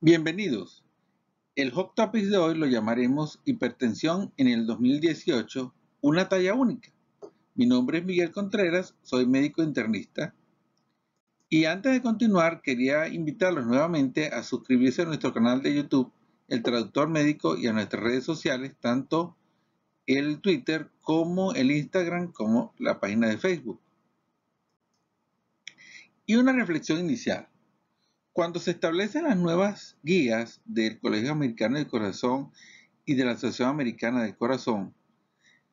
Bienvenidos. El Hot Topic de hoy lo llamaremos Hipertensión en el 2018, una talla única. Mi nombre es Miguel Contreras, soy médico internista. Y antes de continuar, quería invitarlos nuevamente a suscribirse a nuestro canal de YouTube, El Traductor Médico, y a nuestras redes sociales, tanto el Twitter como el Instagram, como la página de Facebook. Y una reflexión inicial. Cuando se establecen las nuevas guías del Colegio Americano del Corazón y de la Asociación Americana del Corazón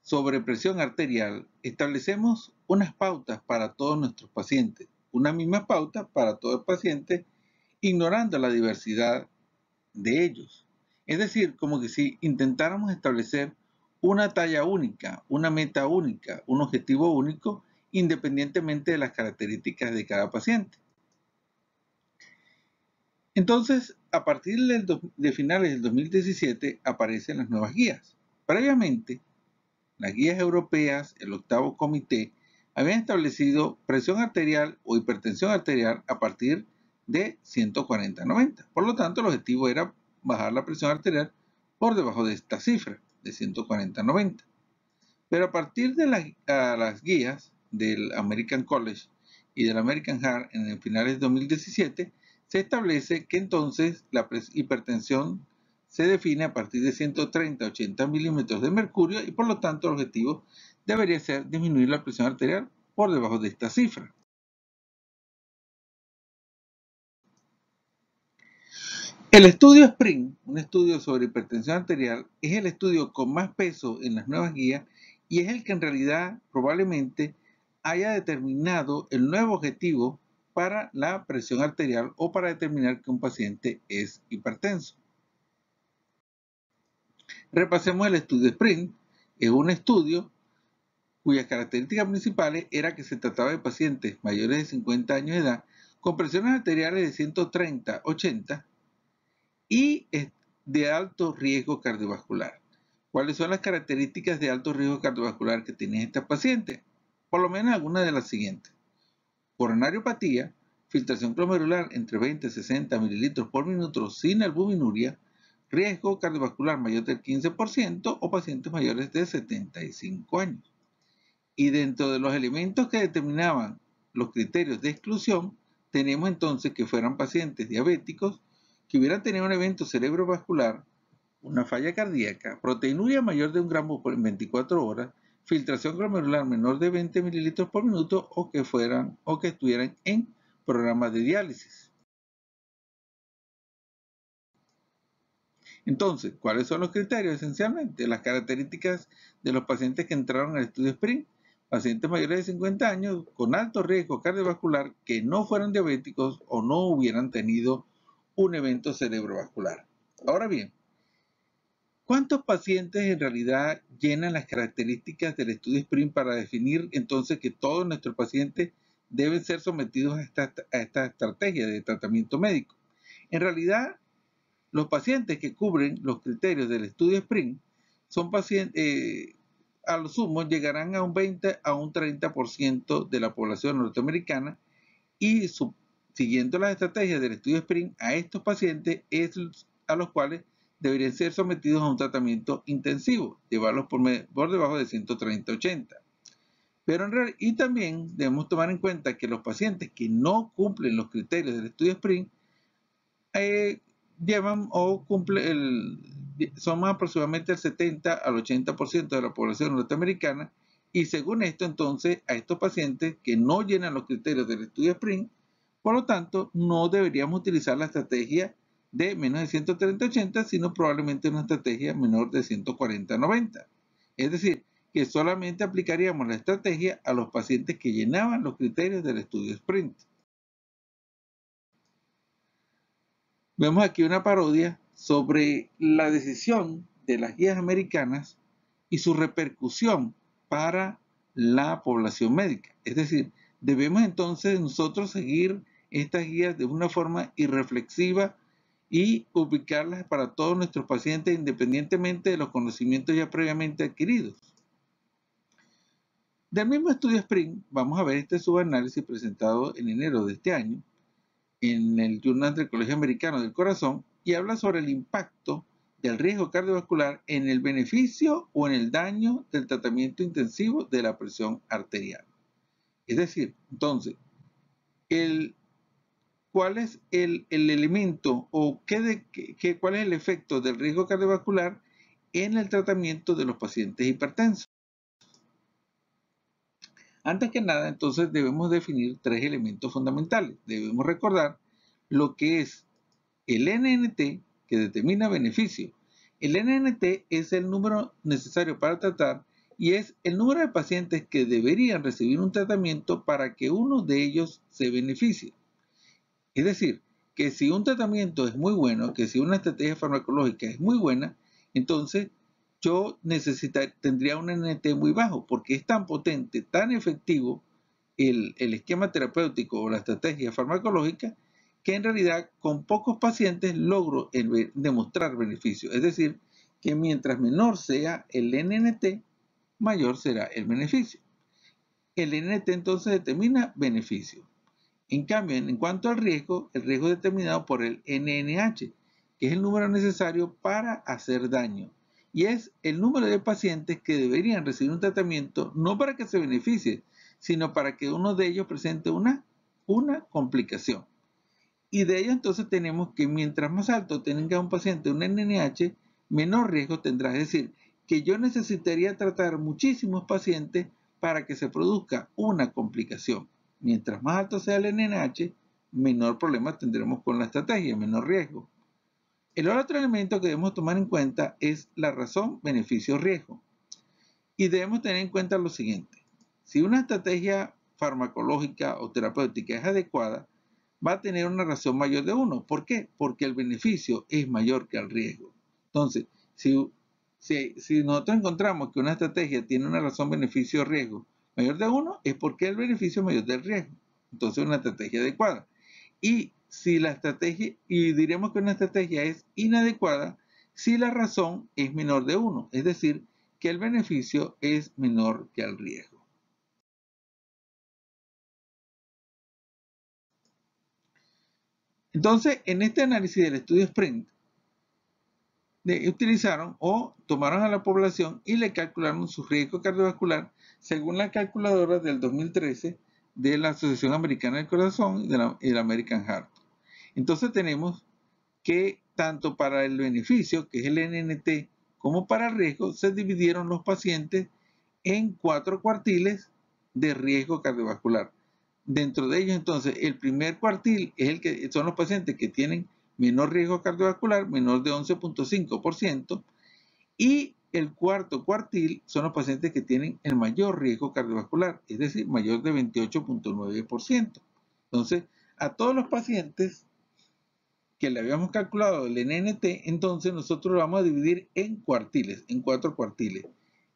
sobre presión arterial, establecemos unas pautas para todos nuestros pacientes, una misma pauta para todos los pacientes, ignorando la diversidad de ellos. Es decir, como que si intentáramos establecer una talla única, una meta única, un objetivo único, independientemente de las características de cada paciente. Entonces, a partir de finales del 2017 aparecen las nuevas guías. Previamente, las guías europeas, el octavo comité, habían establecido presión arterial o hipertensión arterial a partir de 140/90. Por lo tanto, el objetivo era bajar la presión arterial por debajo de esta cifra, de 140/90. Pero a partir de las guías del American College y del American Heart en finales de 2017, se establece que entonces la hipertensión se define a partir de 130-80 milímetros de mercurio y por lo tanto el objetivo debería ser disminuir la presión arterial por debajo de esta cifra. El estudio SPRING, un estudio sobre hipertensión arterial, es el estudio con más peso en las nuevas guías y es el que en realidad probablemente haya determinado el nuevo objetivo para la presión arterial o para determinar que un paciente es hipertenso. Repasemos el estudio SPRING. Es un estudio cuyas características principales era que se trataba de pacientes mayores de 50 años de edad con presiones arteriales de 130/80 y de alto riesgo cardiovascular. ¿Cuáles son las características de alto riesgo cardiovascular que tienen estas pacientes? Por lo menos algunas de las siguientes. Coronariopatía, filtración glomerular entre 20 y 60 mililitros por minuto sin albuminuria, riesgo cardiovascular mayor del 15% o pacientes mayores de 75 años. Y dentro de los elementos que determinaban los criterios de exclusión, tenemos entonces que fueran pacientes diabéticos que hubieran tenido un evento cerebrovascular, una falla cardíaca, proteinuria mayor de 1 gramo en 24 horas, filtración glomerular menor de 20 mililitros por minuto o que estuvieran en programas de diálisis. Entonces, ¿cuáles son los criterios? Esencialmente, las características de los pacientes que entraron al estudio SPRING, pacientes mayores de 50 años con alto riesgo cardiovascular que no fueran diabéticos o no hubieran tenido un evento cerebrovascular. Ahora bien, ¿cuántos pacientes en realidad llenan las características del estudio SPRING para definir entonces que todos nuestros pacientes deben ser sometidos a esta estrategia de tratamiento médico? En realidad, los pacientes que cubren los criterios del estudio SPRING son pacientes, a lo sumo llegarán a un 20 a un 30% de la población norteamericana y siguiendo las estrategias del estudio SPRING, a estos pacientes es a los cuales deberían ser sometidos a un tratamiento intensivo, llevarlos por debajo de 130/80. Pero y también debemos tomar en cuenta que los pacientes que no cumplen los criterios del estudio SPRING llevan o son aproximadamente el 70 al 80% de la población norteamericana y según esto entonces a estos pacientes que no llenan los criterios del estudio SPRING, por lo tanto no deberíamos utilizar la estrategia de menos de 130/80 sino probablemente una estrategia menor de 140/90. Es decir, que solamente aplicaríamos la estrategia a los pacientes que llenaban los criterios del estudio SPRINT. Vemos aquí una parodia sobre la decisión de las guías americanas y su repercusión para la población médica. Es decir, debemos entonces nosotros seguir estas guías de una forma irreflexiva y publicarlas para todos nuestros pacientes independientemente de los conocimientos ya previamente adquiridos. Del mismo estudio SPRING, vamos a ver este subanálisis presentado en enero de este año, en el Journal del Colegio Americano del Corazón y habla sobre el impacto del riesgo cardiovascular en el beneficio o en el daño del tratamiento intensivo de la presión arterial. Es decir, entonces, ¿cuál es el elemento o cuál es el efecto del riesgo cardiovascular en el tratamiento de los pacientes hipertensos? Antes que nada, entonces debemos definir tres elementos fundamentales. Debemos recordar lo que es el NNT, que determina beneficio. El NNT es el número necesario para tratar y es el número de pacientes que deberían recibir un tratamiento para que uno de ellos se beneficie. Es decir, que si un tratamiento es muy bueno, que si una estrategia farmacológica es muy buena, entonces yo tendría un NNT muy bajo, porque es tan potente, tan efectivo el esquema terapéutico o la estrategia farmacológica, que en realidad con pocos pacientes logro demostrar beneficio. Es decir, que mientras menor sea el NNT, mayor será el beneficio. El NNT entonces determina beneficio. En cambio, en cuanto al riesgo, el riesgo es determinado por el NNH, que es el número necesario para hacer daño. Y es el número de pacientes que deberían recibir un tratamiento no para que se beneficie, sino para que uno de ellos presente una complicación. Y de ello entonces tenemos que mientras más alto tenga un paciente un NNH, menor riesgo tendrá. Es decir, que yo necesitaría tratar muchísimos pacientes para que se produzca una complicación. Mientras más alto sea el NNH, menor problema tendremos con la estrategia, menor riesgo. El otro elemento que debemos tomar en cuenta es la razón beneficio-riesgo. Y debemos tener en cuenta lo siguiente. Si una estrategia farmacológica o terapéutica es adecuada, va a tener una razón mayor de 1. ¿Por qué? Porque el beneficio es mayor que el riesgo. Entonces, si nosotros encontramos que una estrategia tiene una razón beneficio-riesgo mayor de 1, es porque el beneficio es mayor del riesgo. Entonces, es una estrategia adecuada. Y si la estrategia, y diremos que una estrategia es inadecuada si la razón es menor de 1, es decir, que el beneficio es menor que el riesgo. Entonces, en este análisis del estudio Sprint, utilizaron o tomaron a la población y le calcularon su riesgo cardiovascular según la calculadora del 2013 de la Asociación Americana del Corazón y de la American Heart. Entonces tenemos que tanto para el beneficio, que es el NNT, como para el riesgo, se dividieron los pacientes en 4 cuartiles de riesgo cardiovascular. Dentro de ellos, entonces, el primer cuartil es el que son los pacientes que tienen menor riesgo cardiovascular, menor de 11.5%, y el cuarto cuartil son los pacientes que tienen el mayor riesgo cardiovascular, es decir, mayor de 28.9%. Entonces, a todos los pacientes que le habíamos calculado el NNT, entonces nosotros lo vamos a dividir en cuartiles, en 4 cuartiles.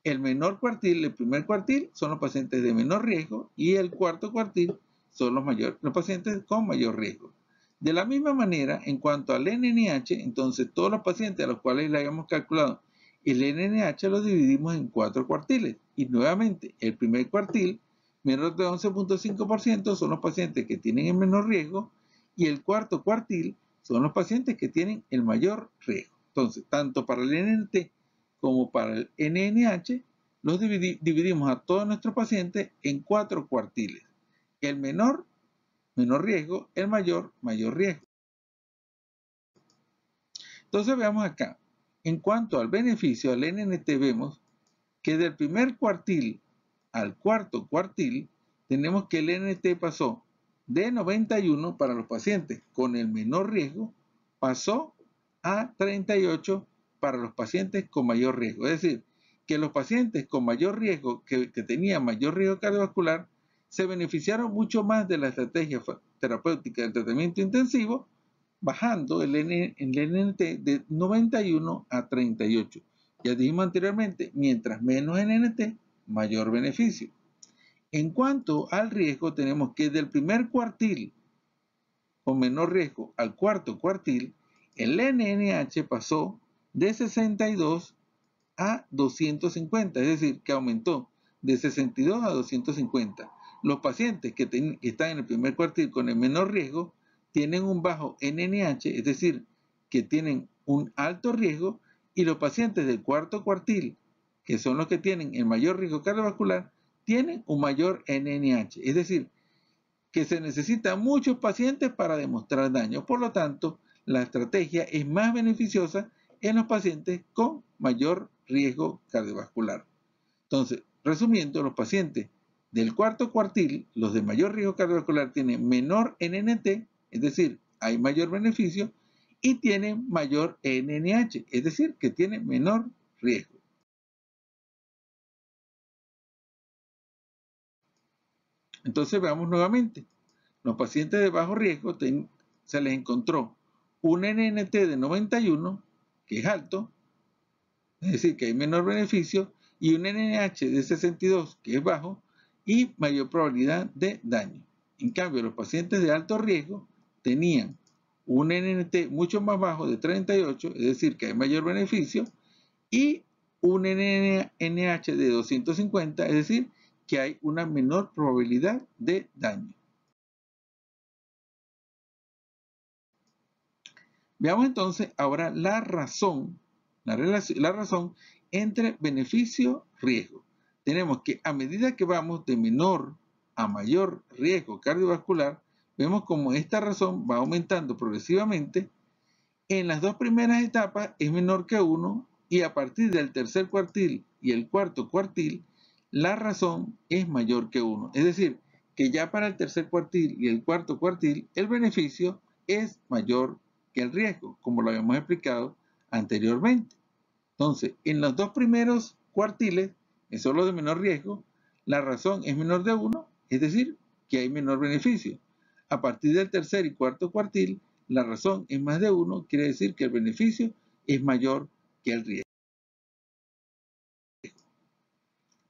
El menor cuartil, el primer cuartil, son los pacientes de menor riesgo y el cuarto cuartil son los pacientes con mayor riesgo. De la misma manera, en cuanto al NNH, entonces todos los pacientes a los cuales le habíamos calculado el NNH lo dividimos en 4 cuartiles. Y nuevamente, el primer cuartil, menor de 11.5%, son los pacientes que tienen el menor riesgo y el cuarto cuartil son los pacientes que tienen el mayor riesgo. Entonces, tanto para el NNT como para el NNH, los dividimos a todos nuestros pacientes en 4 cuartiles. El menor riesgo, el mayor riesgo. Entonces veamos acá. En cuanto al beneficio, al NNT, vemos que del primer cuartil al cuarto cuartil, tenemos que el NNT pasó de 91 para los pacientes con el menor riesgo, pasó a 38 para los pacientes con mayor riesgo. Es decir, que los pacientes con mayor riesgo, que tenían mayor riesgo cardiovascular, se beneficiaron mucho más de la estrategia terapéutica del tratamiento intensivo, bajando el NNT de 91 a 38. Ya dijimos anteriormente, mientras menos NNT, mayor beneficio. En cuanto al riesgo, tenemos que del primer cuartil con menor riesgo al cuarto cuartil, el NNH pasó de 62 a 250, es decir, que aumentó de 62 a 250. Los pacientes que están en el primer cuartil con el menor riesgo tienen un bajo NNH, es decir, que tienen un alto riesgo, y los pacientes del cuarto cuartil, que son los que tienen el mayor riesgo cardiovascular, tienen un mayor NNH, es decir, que se necesitan muchos pacientes para demostrar daño. Por lo tanto, la estrategia es más beneficiosa en los pacientes con mayor riesgo cardiovascular. Entonces, resumiendo, los pacientes del cuarto cuartil, los de mayor riesgo cardiovascular, tienen menor NNT, es decir, hay mayor beneficio, y tienen mayor NNH, es decir, que tienen menor riesgo. Entonces veamos nuevamente. Los pacientes de bajo riesgo se les encontró un NNT de 91, que es alto, es decir, que hay menor beneficio, y un NNH de 62, que es bajo, y mayor probabilidad de daño. En cambio, los pacientes de alto riesgo tenían un NNT mucho más bajo de 38, es decir, que hay mayor beneficio, y un NNH de 250, es decir, que hay una menor probabilidad de daño. Veamos entonces ahora la razón entre beneficio-riesgo. Tenemos que a medida que vamos de menor a mayor riesgo cardiovascular, vemos como esta razón va aumentando progresivamente. En las dos primeras etapas es menor que 1 y a partir del tercer cuartil y el cuarto cuartil, la razón es mayor que 1. Es decir, que ya para el tercer cuartil y el cuarto cuartil, el beneficio es mayor que el riesgo, como lo habíamos explicado anteriormente. Entonces, en los dos primeros cuartiles, que son los de menor riesgo, la razón es menor de 1, es decir, que hay menor beneficio. A partir del tercer y cuarto cuartil, la razón es más de 1, quiere decir que el beneficio es mayor que el riesgo.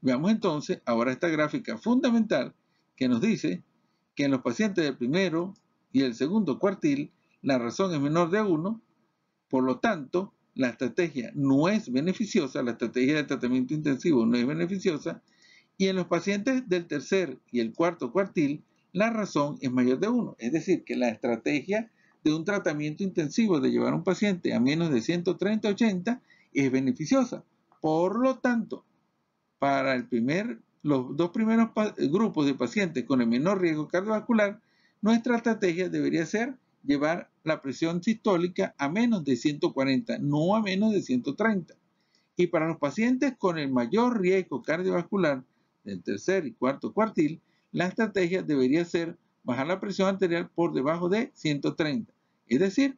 Veamos entonces ahora esta gráfica fundamental que nos dice que en los pacientes del primero y el segundo cuartil, la razón es menor de 1, por lo tanto, la estrategia no es beneficiosa, la estrategia de tratamiento intensivo no es beneficiosa, y en los pacientes del tercer y el cuarto cuartil, la razón es mayor de 1. Es decir, que la estrategia de un tratamiento intensivo de llevar a un paciente a menos de 130-80 es beneficiosa. Por lo tanto, para los dos primeros grupos de pacientes con el menor riesgo cardiovascular, nuestra estrategia debería ser llevar la presión sistólica a menos de 140, no a menos de 130. Y para los pacientes con el mayor riesgo cardiovascular del tercer y cuarto cuartil, la estrategia debería ser bajar la presión arterial por debajo de 130. Es decir,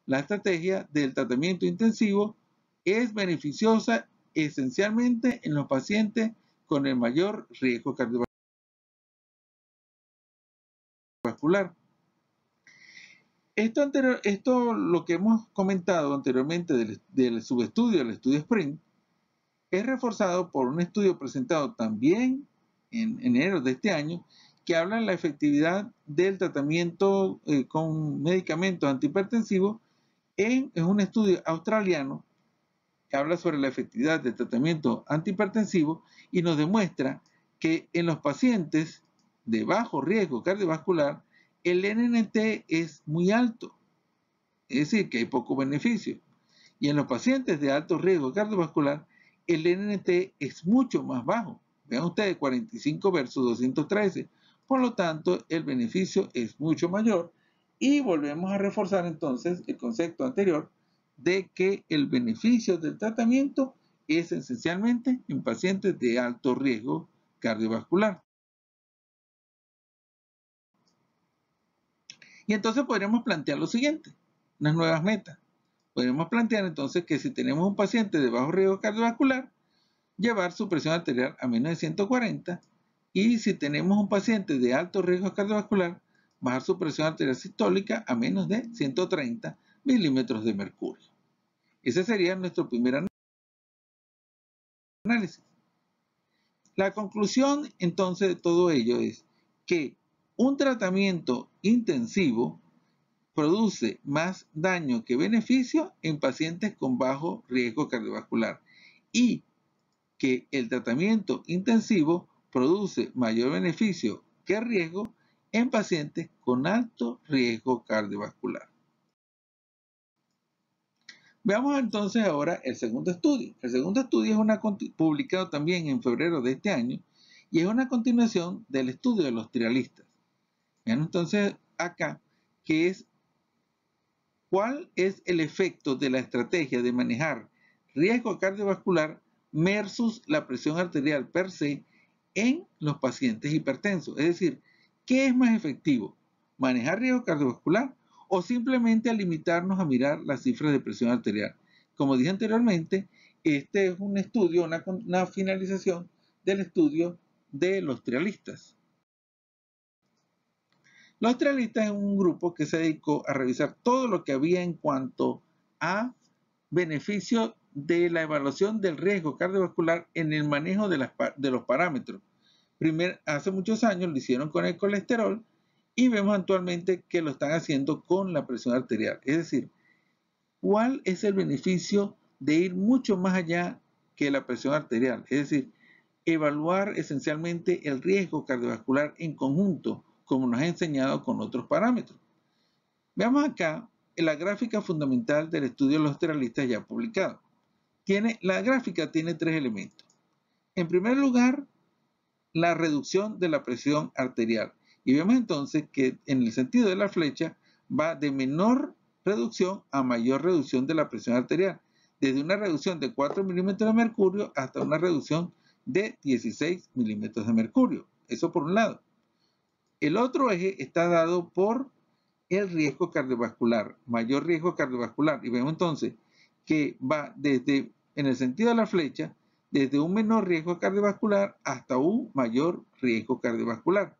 la estrategia del tratamiento intensivo es beneficiosa esencialmente en los pacientes con el mayor riesgo cardiovascular. Esto lo que hemos comentado anteriormente del subestudio, del estudio SPRINT, es reforzado por un estudio presentado también en enero de este año que habla de la efectividad del tratamiento con medicamentos antihipertensivos en un estudio australiano que habla sobre la efectividad del tratamiento antihipertensivo y nos demuestra que en los pacientes de bajo riesgo cardiovascular el NNT es muy alto, es decir, que hay poco beneficio. Y en los pacientes de alto riesgo cardiovascular, el NNT es mucho más bajo. Vean ustedes, 45 versus 213. Por lo tanto, el beneficio es mucho mayor. Y volvemos a reforzar entonces el concepto anterior de que el beneficio del tratamiento es esencialmente en pacientes de alto riesgo cardiovascular. Y entonces podríamos plantear lo siguiente, unas nuevas metas. Podemos plantear entonces que si tenemos un paciente de bajo riesgo cardiovascular, llevar su presión arterial a menos de 140, y si tenemos un paciente de alto riesgo cardiovascular, bajar su presión arterial sistólica a menos de 130 milímetros de mercurio. Ese sería nuestro primer análisis. La conclusión entonces de todo ello es que un tratamiento intensivo produce más daño que beneficio en pacientes con bajo riesgo cardiovascular y que el tratamiento intensivo produce mayor beneficio que riesgo en pacientes con alto riesgo cardiovascular. Veamos entonces ahora el segundo estudio. El segundo estudio es publicado también en febrero de este año y es una continuación del estudio de los trialistas. Vean entonces acá que es cuál es el efecto de la estrategia de manejar riesgo cardiovascular versus la presión arterial per se en los pacientes hipertensos. Es decir, ¿qué es más efectivo? ¿Manejar riesgo cardiovascular o simplemente limitarnos a mirar las cifras de presión arterial? Como dije anteriormente, este es un estudio, una finalización del estudio de los trialistas. Los trialistas es un grupo que se dedicó a revisar todo lo que había en cuanto a beneficio de la evaluación del riesgo cardiovascular en el manejo de los parámetros. Hace muchos años lo hicieron con el colesterol y vemos actualmente que lo están haciendo con la presión arterial. Es decir, ¿cuál es el beneficio de ir mucho más allá que la presión arterial? Es decir, evaluar esencialmente el riesgo cardiovascular en conjunto, como nos ha enseñado con otros parámetros. Veamos acá la gráfica fundamental del estudio de los trialistas ya publicado. La gráfica tiene tres elementos. En primer lugar, la reducción de la presión arterial. Y vemos entonces que en el sentido de la flecha va de menor reducción a mayor reducción de la presión arterial, desde una reducción de 4 milímetros de mercurio hasta una reducción de 16 milímetros de mercurio. Eso por un lado. El otro eje está dado por el riesgo cardiovascular, mayor riesgo cardiovascular. Y vemos entonces que va desde, en el sentido de la flecha, desde un menor riesgo cardiovascular hasta un mayor riesgo cardiovascular.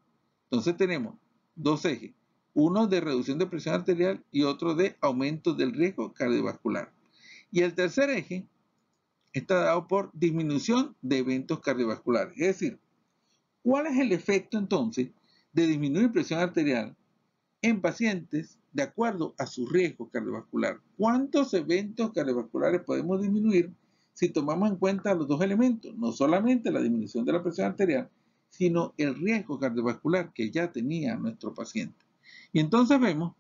Entonces tenemos dos ejes, uno de reducción de presión arterial y otro de aumento del riesgo cardiovascular. Y el tercer eje está dado por disminución de eventos cardiovasculares. Es decir, ¿cuál es el efecto entonces de disminuir presión arterial en pacientes de acuerdo a su riesgo cardiovascular? ¿Cuántos eventos cardiovasculares podemos disminuir si tomamos en cuenta los dos elementos? No solamente la disminución de la presión arterial, sino el riesgo cardiovascular que ya tenía nuestro paciente. Y entonces vemos,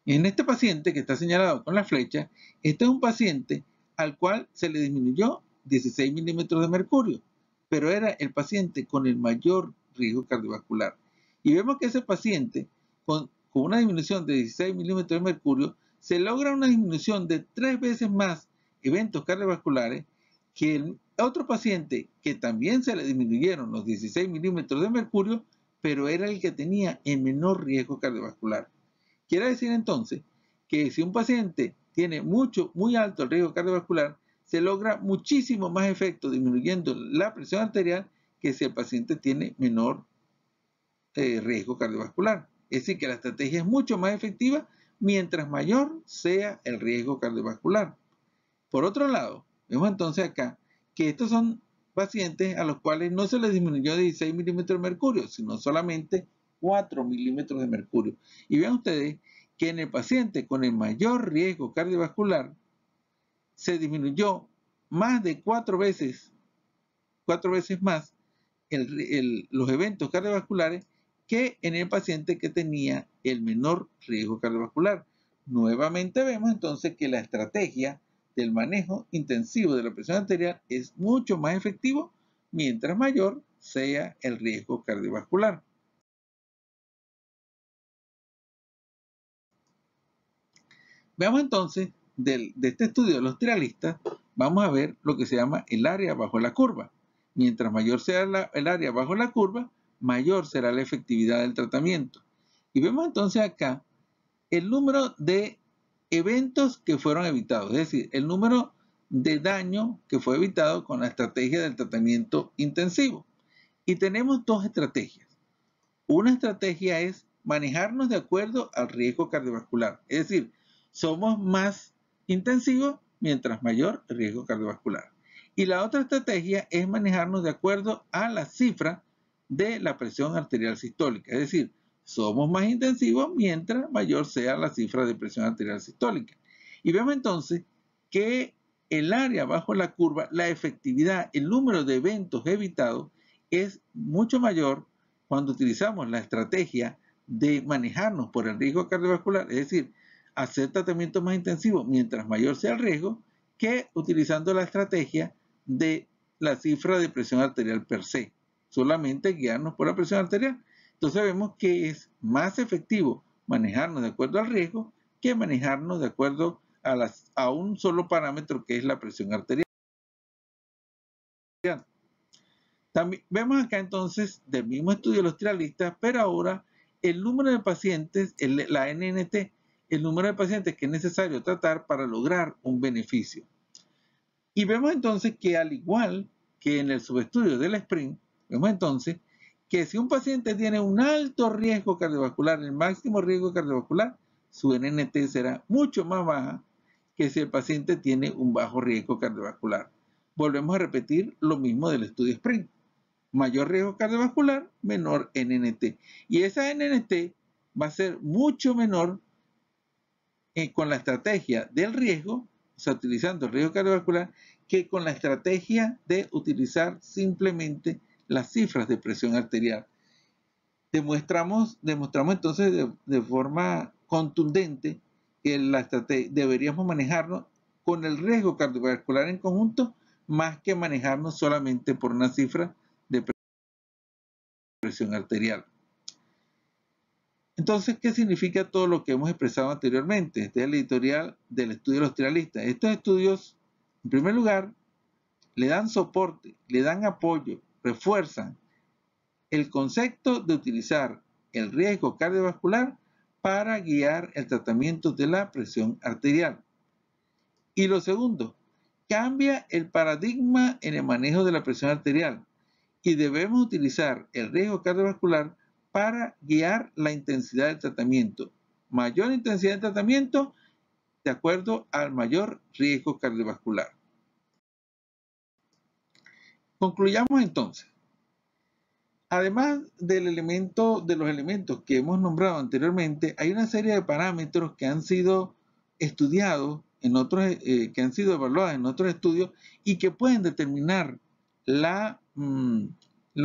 en este paciente que está señalado con la flecha, este es un paciente al cual se le disminuyó 16 milímetros de mercurio, pero era el paciente con el mayor riesgo cardiovascular. Y vemos que ese paciente, con una disminución de 16 milímetros de mercurio, se logra una disminución de 3 veces más eventos cardiovasculares que el otro paciente que también se le disminuyeron los 16 milímetros de mercurio, pero era el que tenía el menor riesgo cardiovascular. Quiere decir entonces que si un paciente tiene muy alto el riesgo cardiovascular, se logra muchísimo más efecto disminuyendo la presión arterial que si el paciente tiene menor riesgo cardiovascular. Es decir, que la estrategia es mucho más efectiva mientras mayor sea el riesgo cardiovascular. Por otro lado, vemos entonces acá que estos son pacientes a los cuales no se les disminuyó de 16 milímetros de mercurio, sino solamente 4 milímetros de mercurio. Y vean ustedes que en el paciente con el mayor riesgo cardiovascular se disminuyó más de 4 veces más los eventos cardiovasculares que en el paciente que tenía el menor riesgo cardiovascular. Nuevamente vemos entonces que la estrategia del manejo intensivo de la presión arterial es mucho más efectivo mientras mayor sea el riesgo cardiovascular. Veamos entonces de este estudio de los trialistas, vamos a ver lo que se llama el área bajo la curva. Mientras mayor sea el área bajo la curva, mayor será la efectividad del tratamiento. Y vemos entonces acá el número de eventos que fueron evitados, es decir, el número de daño que fue evitado con la estrategia del tratamiento intensivo. Y tenemos dos estrategias. Una estrategia es manejarnos de acuerdo al riesgo cardiovascular, es decir, somos más intensivos mientras mayor el riesgo cardiovascular. Y la otra estrategia es manejarnos de acuerdo a la cifra de la presión arterial sistólica, es decir, somos más intensivos mientras mayor sea la cifra de presión arterial sistólica. Y vemos entonces que el área bajo la curva, la efectividad, el número de eventos evitados es mucho mayor cuando utilizamos la estrategia de manejarnos por el riesgo cardiovascular, es decir, hacer tratamiento más intensivo mientras mayor sea el riesgo, que utilizando la estrategia de la cifra de presión arterial per se, solamente guiarnos por la presión arterial. Entonces vemos que es más efectivo manejarnos de acuerdo al riesgo que manejarnos de acuerdo a un solo parámetro, que es la presión arterial. También vemos acá entonces del mismo estudio de los trialistas, pero ahora el número de pacientes, la NNT, el número de pacientes que es necesario tratar para lograr un beneficio. Y vemos entonces que al igual que en el subestudio del SPRINT, vemos entonces que si un paciente tiene un alto riesgo cardiovascular, el máximo riesgo cardiovascular, su NNT será mucho más baja que si el paciente tiene un bajo riesgo cardiovascular. Volvemos a repetir lo mismo del estudio SPRINT. Mayor riesgo cardiovascular, menor NNT. Y esa NNT va a ser mucho menor con la estrategia del riesgo, o sea, utilizando el riesgo cardiovascular, que con la estrategia de utilizar simplemente las cifras de presión arterial. Demostramos entonces de forma contundente que deberíamos manejarnos con el riesgo cardiovascular en conjunto, más que manejarnos solamente por una cifra de presión arterial. Entonces, ¿qué significa todo lo que hemos expresado anteriormente? Este es el editorial del estudio de los trialistas. Estos estudios, en primer lugar, le dan soporte, le dan apoyo, refuerzan el concepto de utilizar el riesgo cardiovascular para guiar el tratamiento de la presión arterial. Y lo segundo, cambia el paradigma en el manejo de la presión arterial y debemos utilizar el riesgo cardiovascular para guiar la intensidad del tratamiento. Mayor intensidad de tratamiento de acuerdo al mayor riesgo cardiovascular. Concluyamos entonces. Además de los elementos que hemos nombrado anteriormente, hay una serie de parámetros que han sido estudiados que han sido evaluados en otros estudios y que pueden determinar la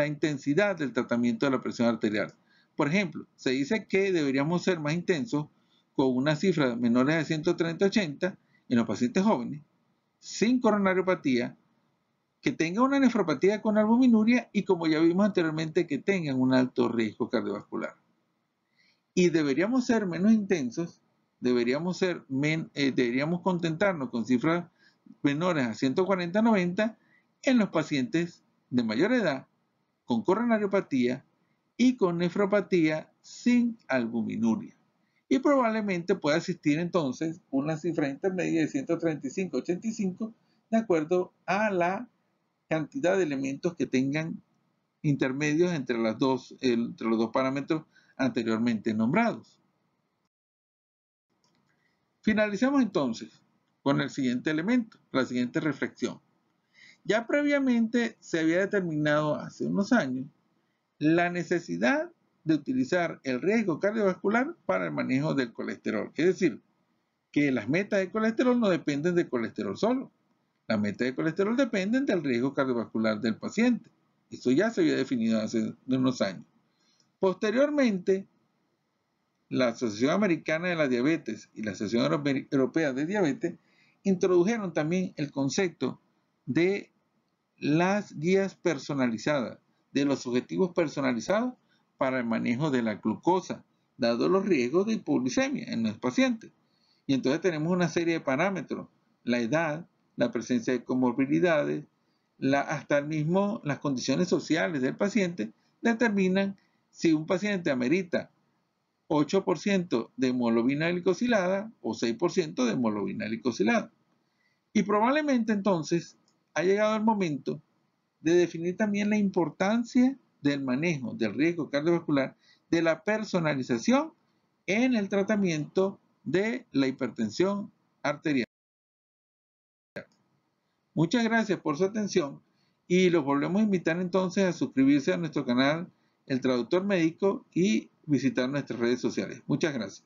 intensidad del tratamiento de la presión arterial. Por ejemplo, se dice que deberíamos ser más intensos con una cifra menores de 130/80 en los pacientes jóvenes, sin coronariopatía, que tengan una nefropatía con albuminuria y, como ya vimos anteriormente, que tengan un alto riesgo cardiovascular. Y deberíamos ser menos intensos, deberíamos contentarnos con cifras menores a 140/90 en los pacientes de mayor edad, con coronariopatía y con nefropatía sin albuminuria. Y probablemente pueda existir entonces una cifra intermedia de 135/85 de acuerdo a la cantidad de elementos que tengan intermedios entre los dos parámetros anteriormente nombrados. Finalizamos entonces con el siguiente elemento, la siguiente reflexión. Ya previamente se había determinado hace unos años la necesidad de utilizar el riesgo cardiovascular para el manejo del colesterol. Es decir, que las metas de colesterol no dependen del colesterol solo. Las metas de colesterol dependen del riesgo cardiovascular del paciente. Eso ya se había definido hace unos años. Posteriormente, la Asociación Americana de la Diabetes y la Asociación Europea de Diabetes introdujeron también el concepto de las guías personalizadas, de los objetivos personalizados para el manejo de la glucosa, dado los riesgos de hipoglucemia en los pacientes. Y entonces tenemos una serie de parámetros: la edad, la presencia de comorbilidades, hasta las condiciones sociales del paciente determinan si un paciente amerita 8% de hemoglobina glicosilada o 6% de hemoglobina glicosilada. Y probablemente entonces ha llegado el momento de definir también la importancia del manejo del riesgo cardiovascular, de la personalización en el tratamiento de la hipertensión arterial. Muchas gracias por su atención y los volvemos a invitar entonces a suscribirse a nuestro canal El Traductor Médico y visitar nuestras redes sociales. Muchas gracias.